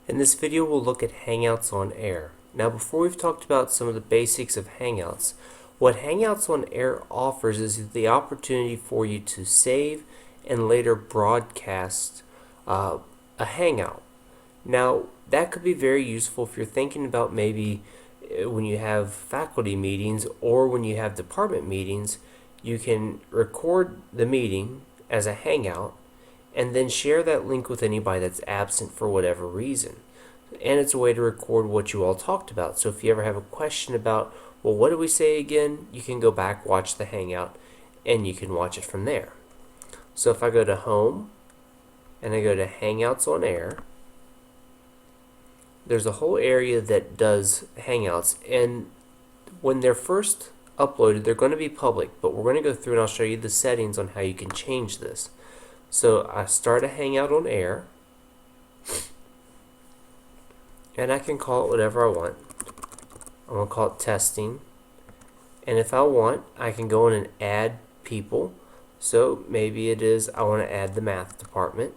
In this video, we'll look at Hangouts on Air. Now, before we've talked about some of the basics of Hangouts, what Hangouts on Air offers is the opportunity for you to save and later broadcast a Hangout. Now, that could be very useful if you're thinking about maybe when you have faculty meetings or when you have department meetings, you can record the meeting as a Hangout and then share that link with anybody that's absent for whatever reason. And it's a way to record what you all talked about. So if you ever have a question about, well, what did we say again? You can go back, watch the Hangout, and you can watch it from there. So if I go to Home, and I go to Hangouts on Air, there's a whole area that does Hangouts. And when they're first uploaded, they're going to be public, but we're going to go through and I'll show you the settings on how you can change this. So I start a Hangout on Air, and I can call it whatever I want. I'm going to call it testing. And if I want, I can go in and add people. So maybe it is I want to add the math department.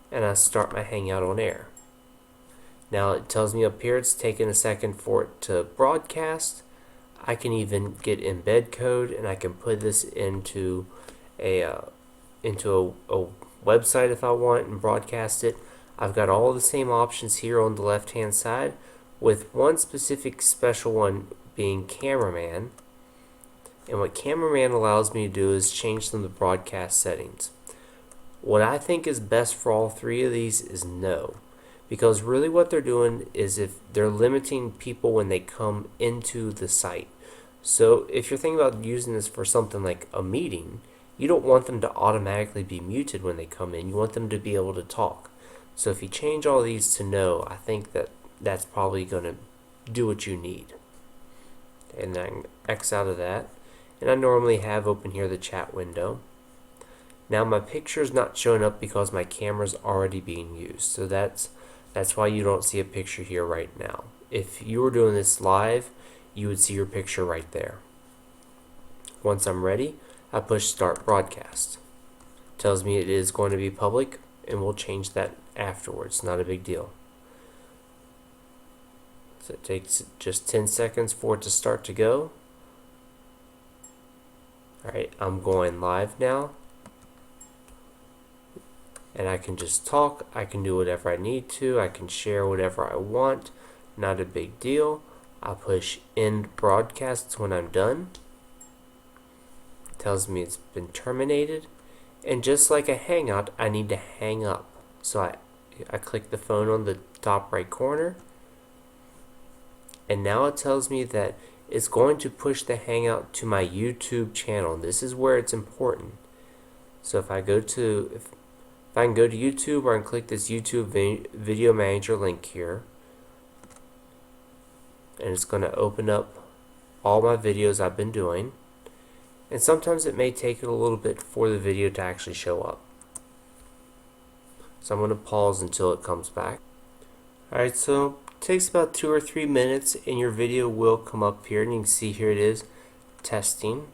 And I start my Hangout on Air. Now it tells me up here it's taking a second for it to broadcast. I can even get embed code and I can put this into a website if I want and broadcast it. I've got all the same options here on the left hand side, with one specific special one being cameraman. And what cameraman allows me to do is change some of the broadcast settings. What I think is best for all three of these is no, because really what they're doing is if they're limiting people when they come into the site. So if you're thinking about using this for something like a meeting, you don't want them to automatically be muted when they come in. You want them to be able to talk. So if you change all these to no, I think that's probably going to do what you need. And I can X out of that. And I normally have open here the chat window. Now my picture is not showing up because my camera's already being used. So that's why you don't see a picture here right now. If you were doing this live, you would see your picture right there. Once I'm ready, I push start broadcast. Tells me it is going to be public, and we'll change that afterwards. Not a big deal. So it takes just 10 seconds for it to start to go. Alright, I'm going live now. And I can just talk, I can do whatever I need to, I can share whatever I want. Not a big deal. I push end broadcast when I'm done. Tells me it's been terminated, and just like a Hangout, I need to hang up. So I click the phone on the top right corner, and now it tells me that it's going to push the Hangout to my YouTube channel. This is where it's important. So if I can go to YouTube, or I can click this YouTube video manager link here, and it's going to open up all my videos I've been doing. And sometimes it may take it a little bit for the video to actually show up. So I'm going to pause until it comes back. Alright, so it takes about 2 or 3 minutes and your video will come up here, and you can see here it is, testing.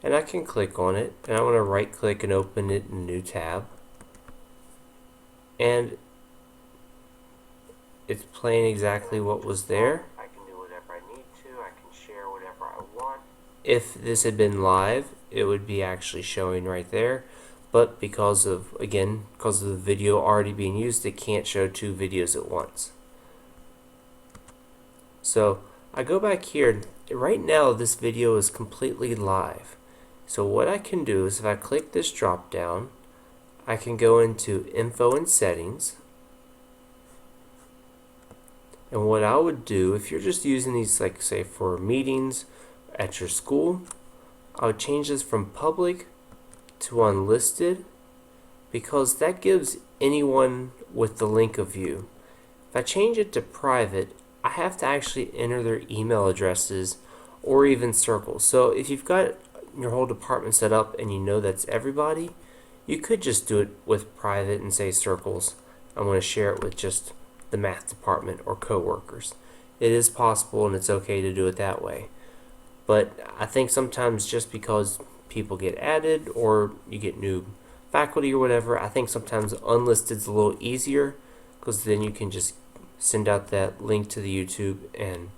And I can click on it, and I want to right click and open it in a new tab. And it's playing exactly what was there. I can do whatever I need to, I can share whatever I want. If this had been live, it would be actually showing right there, but because of the video already being used, it can't show 2 videos at once. So I go back here. Right now this video is completely live. So what I can do is if I click this drop down, I can go into info and settings. And what I would do, if you're just using these, like say for meetings at your school, I would change this from public to unlisted, because that gives anyone with the link a view. If I change it to private, I have to actually enter their email addresses or even circles. So if you've got your whole department set up and you know that's everybody, you could just do it with private and say circles. I'm going to share it with just the math department or coworkers. It is possible and it's okay to do it that way. But I think sometimes just because people get added or you get new faculty or whatever, I think sometimes unlisted's a little easier because then you can just send out that link to the YouTube, and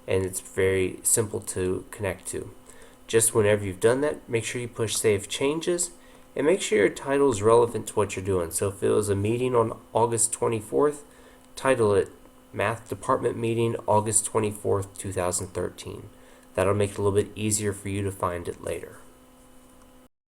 it's very simple to connect to. Just whenever you've done that, make sure you push Save Changes, and make sure your title is relevant to what you're doing. So if it was a meeting on August 24th, title it Math Department Meeting August 24th, 2013. That'll make it a little bit easier for you to find it later.